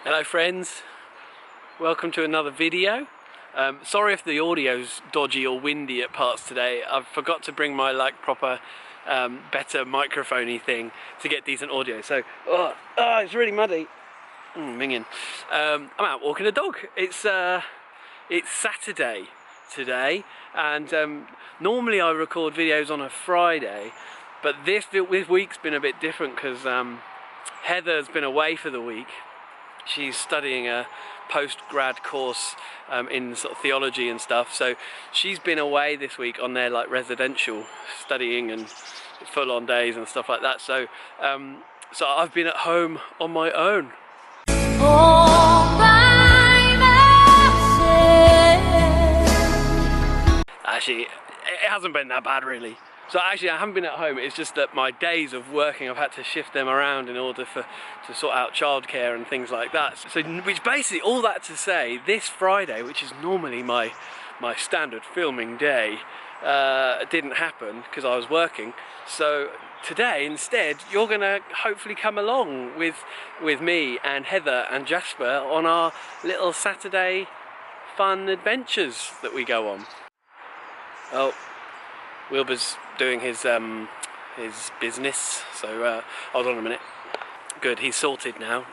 Hello friends, welcome to another video. Sorry if the audio's dodgy or windy at parts today. I forgot to bring my proper better microphone-y thing to get decent audio, so it's really muddy. Minging. I'm out walking a dog. It's Saturday today, and normally I record videos on a Friday, but this week's been a bit different because Heather's been away for the week. She's studying a post-grad course in sort of theology and stuff, so she's been away this week on their residential studying and full-on days and stuff like that. So so I've been at home on my own. Actually, it hasn't been that bad really. So actually I haven't been at home, it's just that my days of working, I've had to shift them around in order to sort out childcare and things like that. So, which basically, all that to say, this Friday, which is normally my standard filming day, didn't happen because I was working. So today, instead, you're gonna hopefully come along with me and Heather and Jasper on our little Saturday fun adventures that we go on. Oh, Wilbur's doing his business, so hold on a minute. Good, he's sorted now.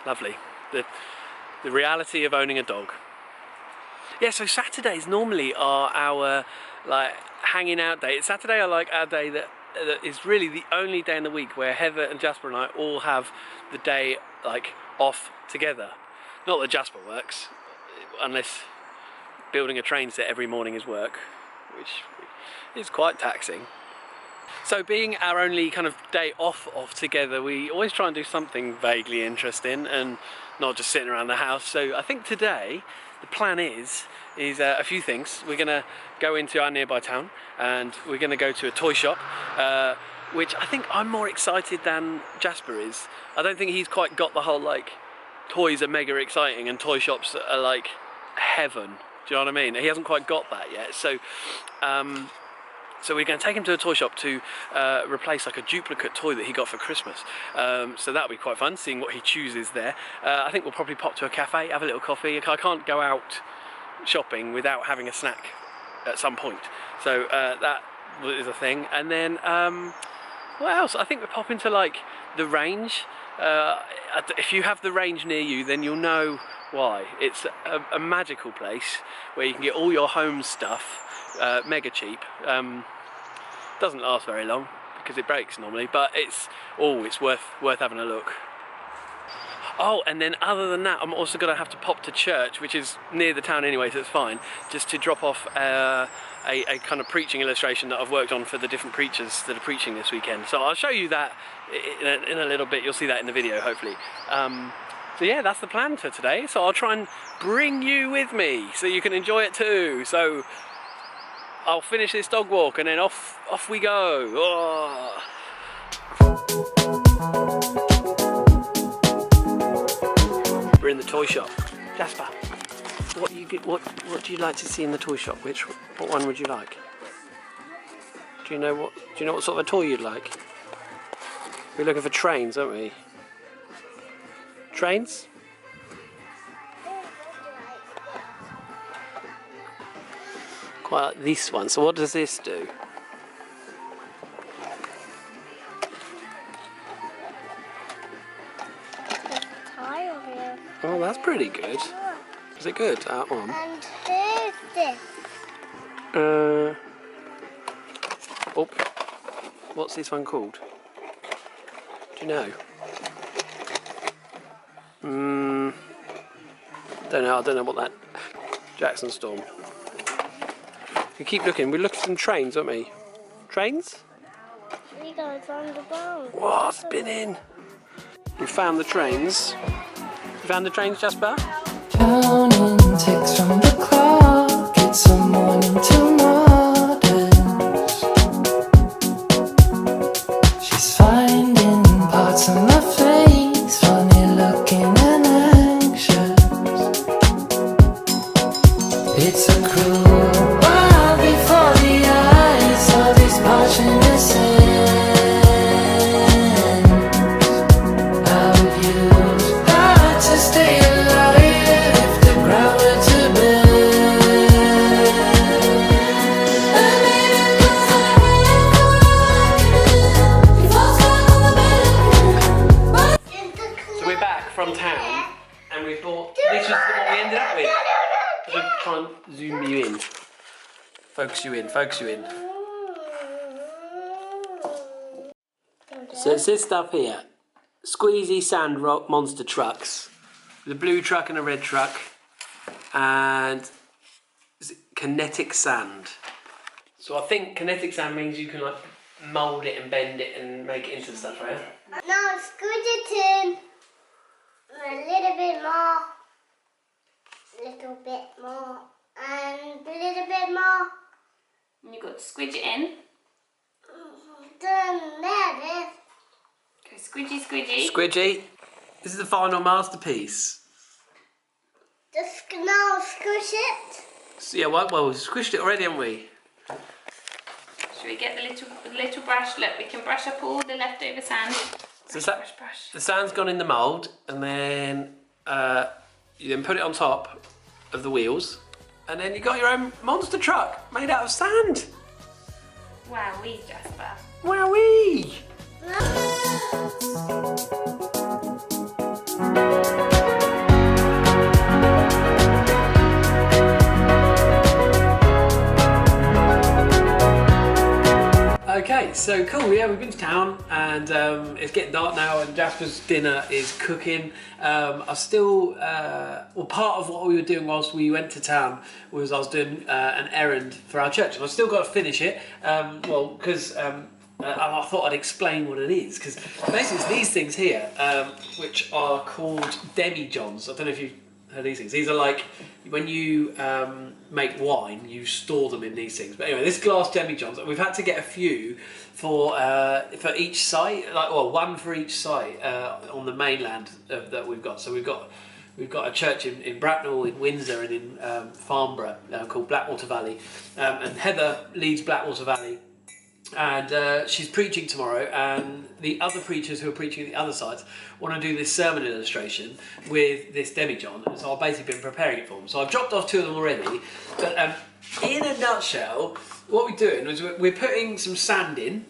Lovely. The reality of owning a dog. Yeah, so Saturdays normally are our hanging out day. Saturday are our day that is really the only day in the week where Heather and Jasper and I all have the day off together. Not that Jasper works, unless building a train set every morning is work, which is quite taxing. So being our only kind of day off together, we always try and do something vaguely interesting and not just sitting around the house. So I think today the plan is a few things. We're gonna go into our nearby town and we're gonna go to a toy shop, which I think I'm more excited than Jasper is. I don't think he's quite got the whole toys are mega exciting and toy shops are heaven. Do you know what I mean? He hasn't quite got that yet. So so we're going to take him to a toy shop to replace a duplicate toy that he got for Christmas. So that'll be quite fun, seeing what he chooses there. I think we'll probably pop to a cafe, have a little coffee. I can't go out shopping without having a snack at some point. So that is a thing. And then what else? I think we're popping to the range. If you have the range near you, then you'll know why. It's a magical place where you can get all your home stuff mega cheap. Doesn't last very long because it breaks normally, but it's worth having a look. Oh, and then other than that, I'm also going to have to pop to church, which is near the town anyway, so it's fine, just to drop off a kind of preaching illustration that I've worked on for the different preachers that are preaching this weekend. So I'll show you that in a little bit. You'll see that in the video, hopefully. So yeah, that's the plan for today. So I'll try and bring you with me so you can enjoy it too. So I'll finish this dog walk and then off we go. Oh. We're in the toy shop. Jasper, what do you like to see in the toy shop? What one would you like? Do you know what sort of a toy you'd like? We're looking for trains, aren't we? Trains? Quite like this one. So what does this do? Oh, that's pretty good. Is it good? That one? And here's this. Oh, what's this one called? Do you know? I don't know what that... Jackson Storm. We keep looking. We're looking for some trains, aren't we? Trains? We got it on the boat. Whoa, spinning! We found the trains. You found the trains, Jasper? Counting ticks from the clock. It's a morning till modern. She's finding parts of my face, funny looking and anxious. It's a cruel world before the eyes of these passionate sands. I would use her to from town and we thought this was what we ended up with. So try and zoom you in. Focus you in, focus you in. So it's this stuff here. Squeezy sand rock monster trucks. The blue truck and a red truck. And kinetic sand. So I think kinetic sand means you can like mould it and bend it and make it into stuff, right? Now squeeze it in. A little bit more. Little bit more. And a little bit more. And you've got to squidge it in. Then there it is. Go squidgy, squidgy. Squidgy. This is the final masterpiece. Just now squish it. So yeah, well, we've squished it already, haven't we? Should we get the little brush? Look, we can brush up all the leftover sand. So Brush. the sand's gone in the mould, and then you then put it on top of the wheels, and then you got your own monster truck made out of sand. Wowee, Jasper. Wowee! Okay, so cool, yeah, we've been to town and it's getting dark now and Jasper's dinner is cooking. I still, well, part of what we were doing whilst we went to town was I was doing an errand for our church and I've still got to finish it, well, because I thought I'd explain what it is, because basically it's these things here, which are called demi-johns. I don't know if you've heard these things. These are like, when you make wine, you store them in these things. But anyway, this glass demi-johns, we've had to get a few for each site, like, well, one for each site on the mainland that we've got. So we've got a church in Bracknell, in Windsor, and in Farnborough called Blackwater Valley, and Heather leads Blackwater Valley. And she's preaching tomorrow, and the other preachers who are preaching at the other sides want to do this sermon illustration with this demi-john, and so I've basically been preparing it for them. So I've dropped off two of them already, but in a nutshell, what we're doing is we're putting some sand in.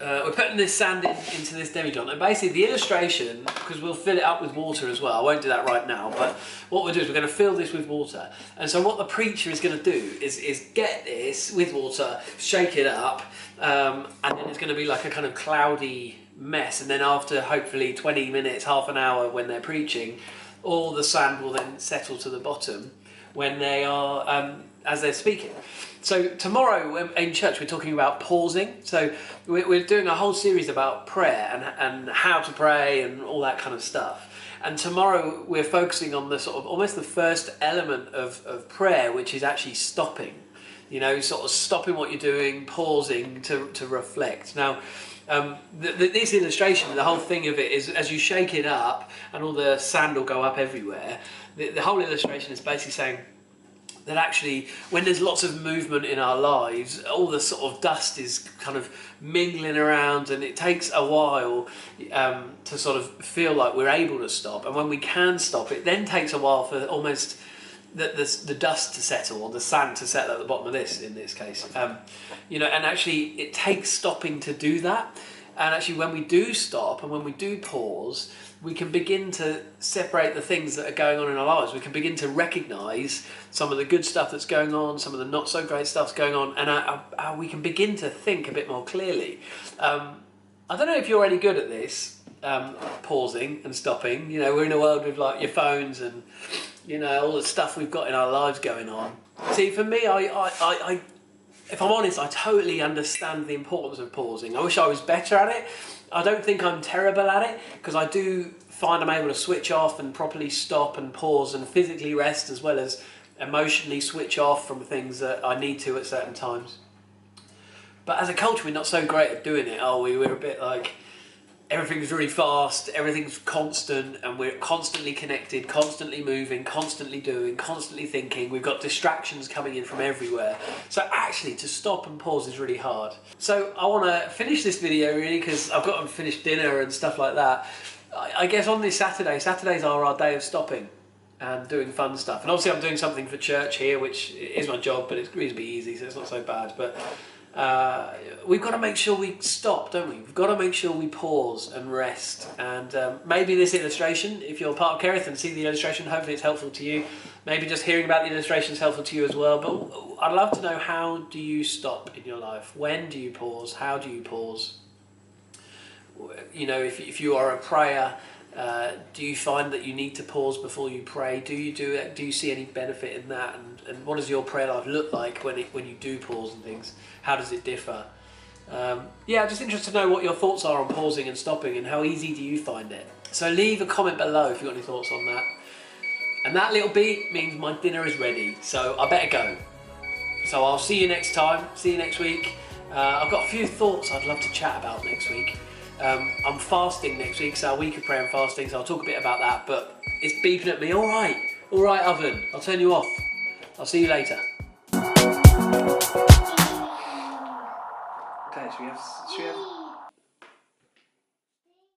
We're putting this sand into this demi-john, and basically the illustration, because we'll fill it up with water as well, I won't do that right now, but what we'll do is we're going to fill this with water, and so what the preacher is going to do is get this with water, shake it up, and then it's going to be like a kind of cloudy mess, and then after hopefully 20 minutes, half an hour when they're preaching, all the sand will then settle to the bottom when they are, as they're speaking. So tomorrow in church we're talking about pausing. So we're doing a whole series about prayer and how to pray and all that kind of stuff. And tomorrow we're focusing on the sort of almost the first element of prayer, which is actually stopping. You know, sort of stopping what you're doing, pausing to reflect. Now, this illustration, the whole thing of it is as you shake it up and all the sand will go up everywhere, the whole illustration is basically saying that actually when there's lots of movement in our lives, all the sort of dust is kind of mingling around, and it takes a while to sort of feel like we're able to stop, and when we can stop, it then takes a while for almost the dust to settle, or the sand to settle at the bottom of this, in this case. You know, and actually it takes stopping to do that. And actually when we do stop and when we do pause, we can begin to separate the things that are going on in our lives. We can begin to recognise some of the good stuff that's going on, some of the not so great stuff's going on, and we can begin to think a bit more clearly. I don't know if you're any good at this, pausing and stopping. You know, we're in a world with like your phones and, you know, all the stuff we've got in our lives going on. See, for me, I if I'm honest, I totally understand the importance of pausing. I wish I was better at it. I don't think I'm terrible at it, because I do find I'm able to switch off and properly stop and pause and physically rest, as well as emotionally switch off from things that I need to at certain times. But as a culture, we're not so great at doing it, are we? We're a bit like, everything's really fast, everything's constant, and we're constantly connected, constantly moving, constantly doing, constantly thinking. We've got distractions coming in from everywhere. So actually, to stop and pause is really hard. So I want to finish this video really, because I've got to finish dinner and stuff like that. I guess on this Saturday, Saturdays are our day of stopping and doing fun stuff. And obviously I'm doing something for church here, which is my job, but it's reasonably easy, so it's not so bad. But we've got to make sure we stop, don't we? We've got to make sure we pause and rest. And maybe this illustration, if you're part of Kerith and see the illustration, hopefully it's helpful to you. Maybe just hearing about the illustration is helpful to you as well. But I'd love to know, how do you stop in your life? When do you pause? How do you pause? You know, if you are a prayer, do you find that you need to pause before you pray? Do you do it? Do you see any benefit in that? And what does your prayer life look like when you do pause and things? How does it differ? Yeah, just interested to know what your thoughts are on pausing and stopping, and how easy do you find it? So leave a comment below if you've got any thoughts on that. And that little beat means my dinner is ready, so I better go. So I'll see you next time, see you next week. I've got a few thoughts I'd love to chat about next week. I'm fasting next week, so a week of prayer and fasting, so I'll talk a bit about that, but it's beeping at me. All right oven, I'll turn you off. I'll see you later. Okay, should we have